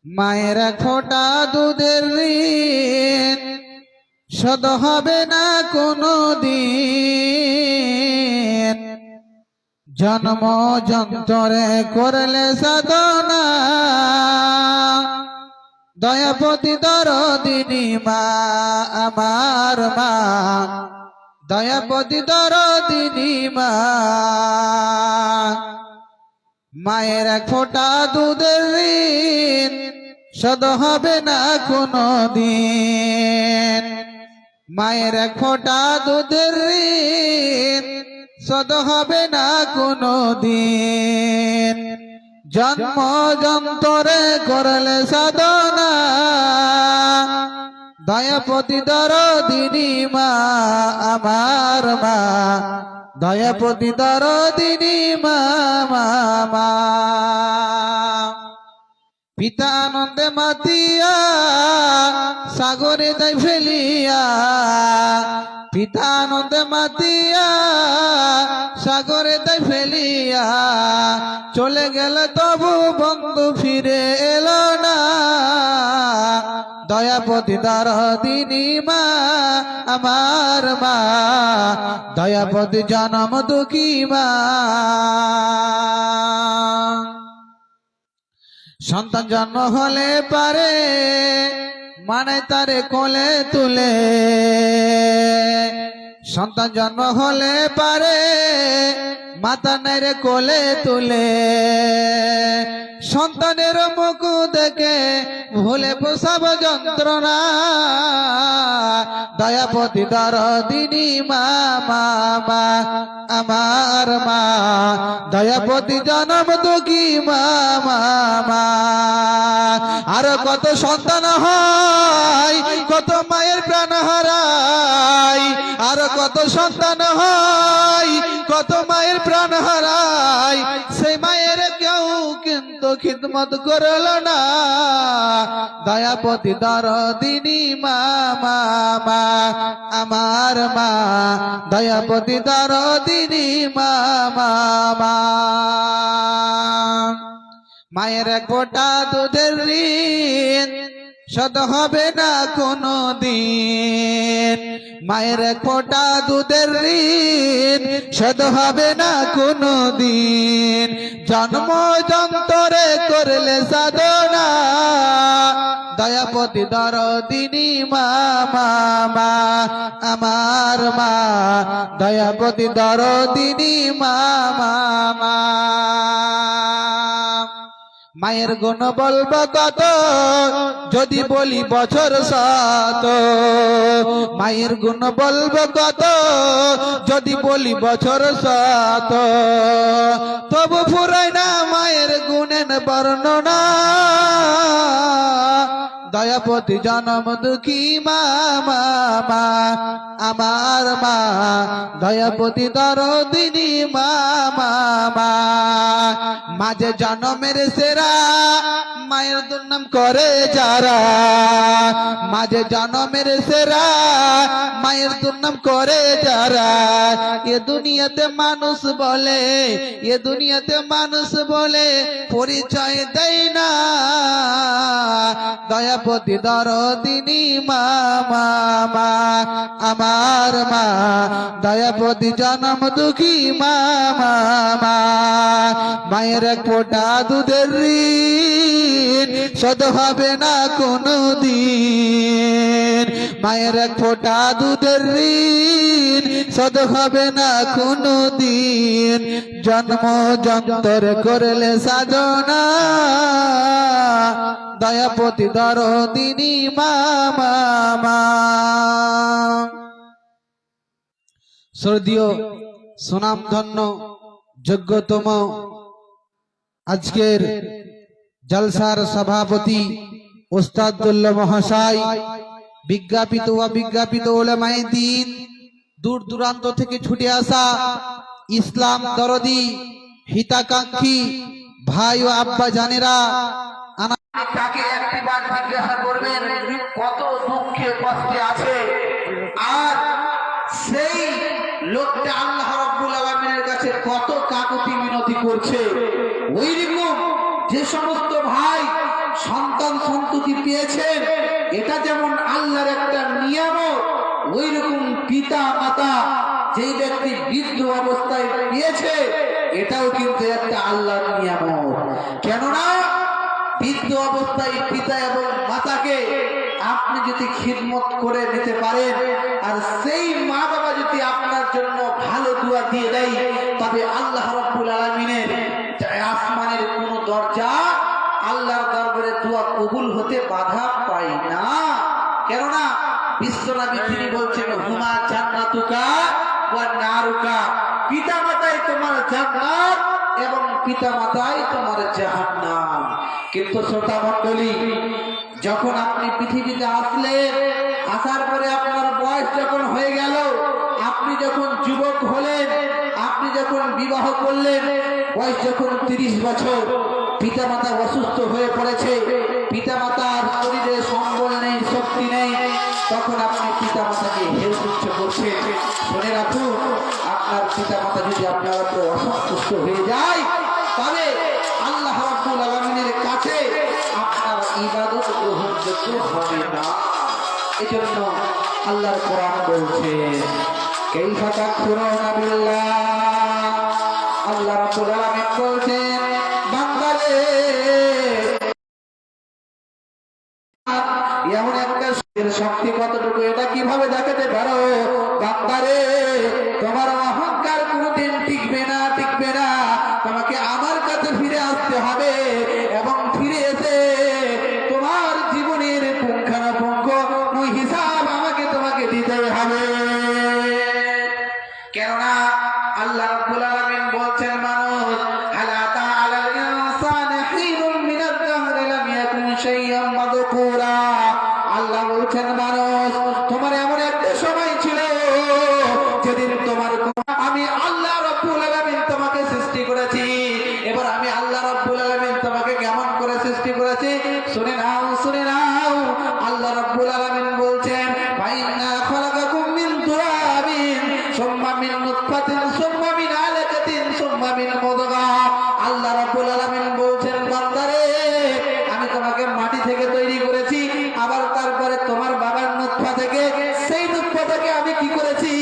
মায়ের এক ফোঁটা দুধের ঋণ শোধ হবে না কোনো দিন। জন্ম যন্ত্রে করলে সাধনা, দয়াপতি দরদিনী মা আমার মা, দয়াপতি দরদিনী মা। মায়ের এক ফোঁটা দুধের ঋণ শোধ হবে না কোনো দিন। মায়ের এক ফোঁটা দুধের ঋণ শোধ হবে না কোনো দিন। জন্ম যন্ত্রে করলে সাধনা, দয়াপতি দরদিনী মা আমার মা, দয়াপতি দরদিনী মা মা। পিতা আনন্দে মাতিয়া সাগরে দেয় ফেলিয়া, পিতা আনন্দে মাতিয়া সাগরে দেয় ফেলিয়া। চলে গেল তবু বন্ধু ফিরে এলো না, দয়াপতি দরদিনী মা আমার মা, দয়াপতি জনম দুঃখী মা। সন্তান জন্ম হলে পারে মানে তারে কোলে তুলে, সন্তান জন্ম হলে পারে মাতা নেড়ে কোলে তুলে। সন্তানের মুখ দেখে ভুলে প্রসব যন্ত্রণা, দয়াপতি দরদিনী মা মা আমার মা, দয়াপতি জনম দুঃখী মা মা। আর কত সন্তান হয় কত মায়ের প্রাণ হারায়, আর কত সন্তান হয় কত মায়ের প্রাণ হারায়। সেই মায়ের কেউ কিন্তু খিদমত করল না, দয়াপতি দরদিনী মা মা আমার মা, দয়াপতি দরদিনী মা মা। মায়ের এক ফোঁটা দুধের ঋণ শোধ হবে না কোনো দিন। মায়ের এক ফোঁটা দুধের ঋণ শোধ হবে না কোনো দিন। জন্ম যন্ত্রে করলে সাধনা, দয়াপতি দরদিনী মা মা আমার মা, দয়াপতি দরদিনী মা মা। মায়ের গুণ বলবো কত যদি বলি বছর শত, মায়ের গুণ বলবো কত যদি বলি বছর শত। তবু ফুরায় না মায়ের গুণের বর্ণনা, দয়াপতি জনম দুঃখী মা মা আমার মা, দয়াপতি দরদিনী মা মা। মাঝে জনমের সেরা মায়ের দুর্নাম করে যারা, মাঝে জনমের সেরা মায়ের দুর্নাম করে যারা। এ দুনিয়াতে মানুষ বলে, এ দুনিয়াতে মানুষ বলে পরিচয় দেয় না, দয়াপতি দরদিনী মা মা আমার মা, দয়াপতি জনম দুঃখী মা মা। মায়ের এক ফোঁটা দুধের ঋণ শোধ হবে না কোনো দিন। মায়ের এক ফোঁটা দুধের ঋণ শোধ হবে না কোনো দিন। জন্ম যন্ত্রে করলে সাধনা, দয়াপতি দরদিনী মা মা। শ্রদ্ধেয় সুনামধন্য যোগ্যতম আজকের জলসার সভাপতি ওস্তাদুল্লাহ মহাশয়, বিজ্ঞাপিত ও অবিজ্ঞাপিত উলামায়ে দ্বীন, দূর দূরান্ত থেকে ছুটে আসা ইসলাম দরদি হিতাকাঙ্ক্ষী ভাই ও আব্বা জানেরা, তাকে একটিবার জিজ্ঞাসা করবেন কত দুঃখে কষ্টে আছে। আর সেই লোকটা আল্লাহ রাব্বুল আলামিনের কাছে কত কাকুতি মিনতি করছে। ওইরকম যে সমস্ত ভাই সন্তান সন্ততি পেয়েছেন, এটা যেমন আল্লাহর একটা নিয়ামত, ওই রকম পিতা মাতা যেই ব্যক্তি বৃদ্ধ অবস্থায় পেয়েছে, এটাও কিন্তু একটা আল্লাহর নিয়ামত। কেননা বৃদ্ধ অবস্থায় পিতা এবং মাতাকে আপনি যদি খিদমত করে দিতে পারেন, আর সেই মা বাবা যদি আপনার জন্য ভালো দোয়া দিয়ে দেয়, তবে আল্লাহ রাব্বুল আলামিনের আসমানের কোন দরজা আল্লাহর দরবারে দোয়া কবুল হতে বাধা পায় না। কেননা বিশ্বনবী তিনি বলছেন, হুমা জান্নাতুকা ওয়া নারুকা, পিতা মাতাই তোমার জান্নাত এবং পিতা মাতাই তোমার জাহান্নাম। কিন্তু শ্রোতা মণ্ডলী, যখন আপনি পৃথিবীতে আসলেন, আসার পরে আপনার বয়স যখন হয়ে গেল, আপনি যখন যুবক হলেন, আপনি যখন বিবাহ করলেন, বয়স যখন 30 বছর, পিতামাতা অসুস্থ হয়ে পড়েছে, পিতামাতার শরীরে সম্বল নেই, শক্তি নেই, তখন আপনি পিতামাতাকে হেয় তুচ্ছ করছেন। শুনে রাখুন, আপনার পিতামাতা যদি আপনার উপর অসন্তুষ্ট হয়ে যায়, তবে আল্লাহ রাব্বুল আলামিনের কাছে আপনার ইবাদত গ্রহণযোগ্য হবে না। এজন্য আল্লাহর কোরআন বলছে, কাইফা তাকফুরুনা বিল্লাহ, আল্লাহ রাব্বুল আলামিন বলছেন, বান্দারে এমন একটা শক্তি কতটুকু এটা কিভাবে দেখাতে পারো? বান্দারে, তোমার অহংকার কোনদিন টিকবে না, টিকবে না। তোমাকে আমার কাছে ফিরে আসতে হবে এবং ফিরে এসে তোমার জীবনের পুঙ্খানুপুঙ্খ হিসাব আমাকে তোমাকে দিতে হবে। কেননা আল্লাহ রাব্বুল আলামিন বলছেন, মানুষ হালা তাআলাল ইনসানি হিনুন মিনাদ দাহরি লাম ইয়াকুন শাইয়্যান মাযকুরা। আল্লাহ বলছেন, মানুষ তোমার এমন একটা সময় ছিল যেদিন তোমার আমি আল্লাহ রাব্বুল আলামিন তোমাকে সৃষ্টি করেছি। এবার আমি আল্লাহ রাব্বুল আলামিন তোমাকে কেমন করে সৃষ্টি করেছি শুনে নাও, শুনে নাও। আল্লাহ রাব্বুল আলামিন বলছেন, ফাইন্না খালাকাকুম মিন তুরাবিন সুম্মা মিন নুতফাতিন সুম্মা মিন আলাকাতিন সুম্মা মিন মুদগা। আল্লাহ রাব্বুল আলামিন বলছেন, বান্দারে, আমি তোমাকে মাটি থেকে তৈরি করেছি, আবার তারপরে তোমার বাবার নুতফা থেকে, সেই নুতফা থেকে আমি কি করেছি,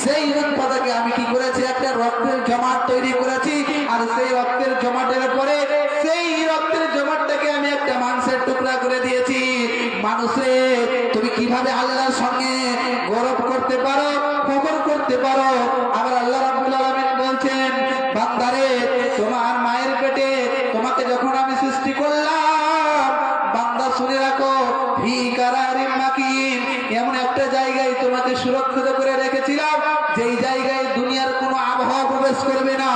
সেই নুতফা থেকে আমি কি করেছি, একটা রক্তের জমাট তৈরি করেছি, আর সেই রক্তের জমাটের পরে সেই রক্তের জমাটটাকে আমি একটা মাংসের টুকরা করে দিয়েছি। মানুষে তুমি কিভাবে আল্লাহর সঙ্গে গৌরব করতে পারো, ফখর করতে পারো? আবার আল্লাহ রাব্বুল আলামিন বলছেন, বান্দারে, তোমার মায়ের পেটে তোমাকে যখন আমি সৃষ্টি করলাম, বান্দা শুনে রাখো, ফি কারারিম মাকিন, এমন একটা জায়গায় তোমাকে সুরক্ষিত করে রেখেছিলাম, যেই জায়গায় দুনিয়ার কোনো আবহাওয়া প্রবেশ করবে না,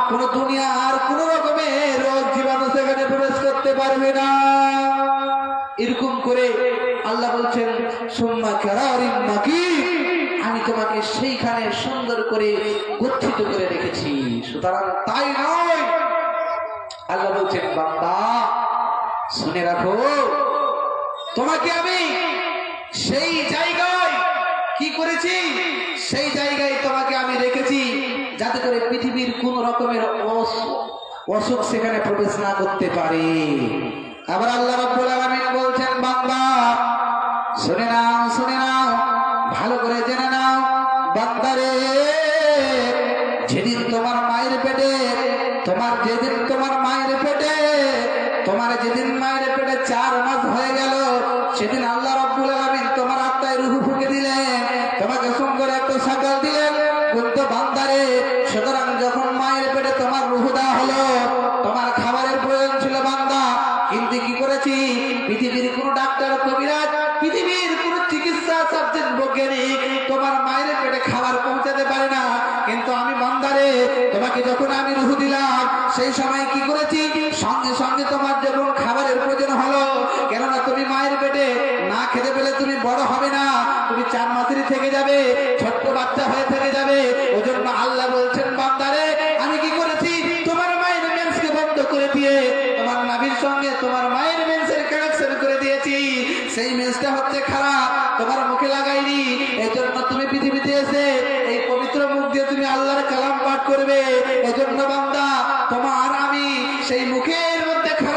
কোন দুনিয়ার কোন রকমের রোগ জীবাণু সেখানে প্রবেশ করতে পারবে না। এরকম করে আল্লাহ বলছেন, সুম্মা কারারিম মাকিন, আমি তোমাকে সেইখানে সুন্দর করে গচ্ছিত করে রেখেছি। সুতরাং তাই নয়, আল্লাহ বলছেন, বান্দা শুনে রাখো, তোমাকে আমি সেই জায়গায় কি করেছি, সেই জায়গায় তোমাকে আমি রেখেছি, যাতে করে পৃথিবীর কোন রকমের অসুখ সেখানে প্রবেশ না করতে পারে। আবার আল্লাহ রাব্বুল আলামিন বলছেন, বান্দা শুনে নাও, শুনে নাও, ভালো করে জেনে নাও, বান্দারে, যেদিন তোমার মায়ের পেটে, যেদিন মায়ের পেটে 4 মাস হয়ে গেল, সেদিন আল্লাহ রাব্বুল আলামিন তোমার আত্মায় রূহ ফুঁকে দিলেন, তোমাকে সুন্দর একটা সাকাল দিলেন। কিন্তু বান্দারে, সুতরাং যখন মায়ের পেটে তোমার রূহ দেওয়া হলো, তোমার খাবারের প্রয়োজন ছিল বান্দা, কিন্তু কি করেছি, পৃথিবীর কোন ডাক্তার, কবিরাজ, পৃথিবীর কোন চিকিৎসা সাবজেক্ট বৈজ্ঞানিক তোমার মায়ের পেটে খাবার পৌঁছাতে পারে না। কিন্তু আমি বান্দারে, তোমাকে যখন আমি রূহ দিলাম, সেই সময় কি করেছি, সঙ্গে সঙ্গে তোমার যখন খাবারের প্রয়োজন হলো, কেননা তুমি মায়ের পেটে না খেতে পেলে তুমি বড় হবে না, তুমি 4 মাসেরই থেকে যাবে, ছোট্ট বাচ্চা হয়ে থেকে যাবে। ওজন্য আল্লাহ বলছেন, বান্দারে, আমি কি করেছি, তোমার মায়ের মেন্সকে বন্ধ করে দিয়ে তোমার নাভির সঙ্গে তোমার মায়ের মেন্সের কানেকশন করে দিয়েছি। সেই মেন্সটা হচ্ছে খারাপ, তোমার মুখে লাগাইনি, এই জন্য তুমি পৃথিবীতে এসে এই পবিত্র মুখ দিয়ে তুমি আল্লাহর কালাম পাঠ করবে। এজন্য বান্দা, তোমার আমি সেই মুখের মধ্যে খারাপ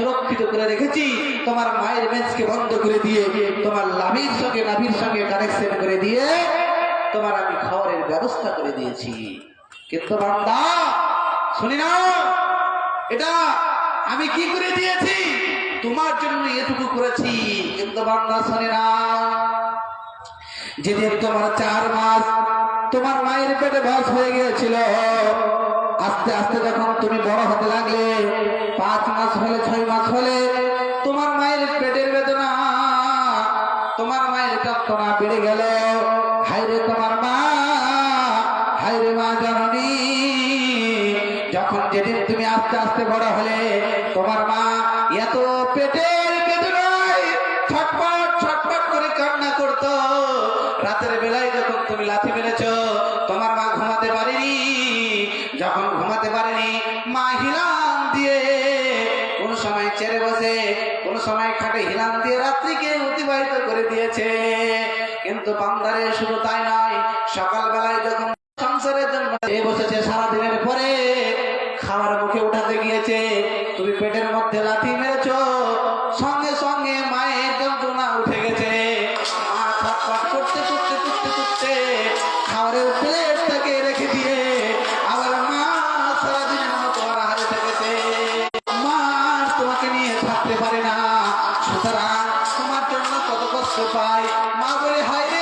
সুরক্ষিত করে রেখেছি, তোমার মায়ের মেজকে বন্ধ করে দিয়ে, তোমার নাভির সঙ্গে কানেকশন করে দিয়ে তোমার আমি খাবারের ব্যবস্থা করে দিয়েছি। কিন্তু বান্দা শুনি না, এটা আমি কি করে দিয়েছি, তোমার জন্য এটুকু করেছি। কিন্তু বান্দা শুনি না, যেদিন তোমার 4 মাস তোমার মায়ের পেটে বাস হয়ে গিয়েছিল, আস্তে আস্তে যখন তুমি বড় হতে লাগলে, 5 মাস হলে 6 মাস হলে তোমার মায়ের পেটের বেদনা, তোমার মায়ের যন্ত্রণা বেড়ে গেল। হায়রে তোমার মা, হায়রে মা জননী, যখন যেদিন তুমি আস্তে আস্তে বড় হলে, তোমার মা এত পেটের বেদনায় ছটফট ছটফট করে কান্না করতো। রাতের বেলায় যখন তুমি লাথি মেরেছ, তোমার মা ঘুমাতে পারেনি। যখন ঘুমাতে পারেনি, মা হিলাম দিয়ে, কোন সময় চেড়ে বসে, কোন সময় খাটে হিলাম দিয়ে রাত্রিকে অতিবাহিত করে দিয়েছে। কিন্তু বান্দারে শুধু তাই নয়, সকালবেলায় যখন সংসারের জন্য বসেছে, সারাদিনের পরে খাওয়ার মুখে উঠাতে গিয়েছে, তুমি পেটের মধ্যে লাথি মেরেছ, সঙ্গে সঙ্গে মায়ের যন্ত্রণা উঠে গেছে। মা ছটফট করতে করতে করতে করতে খাবারের প্লেটটাকে রেখে দিয়ে আবার মা সারাদিনের মতো আহারে থেকেছে। মা তোমাকে নিয়ে থাকতে পারে না, সুতরাং তোমার জন্য কত কষ্ট পায়। মা বলে, হায় রে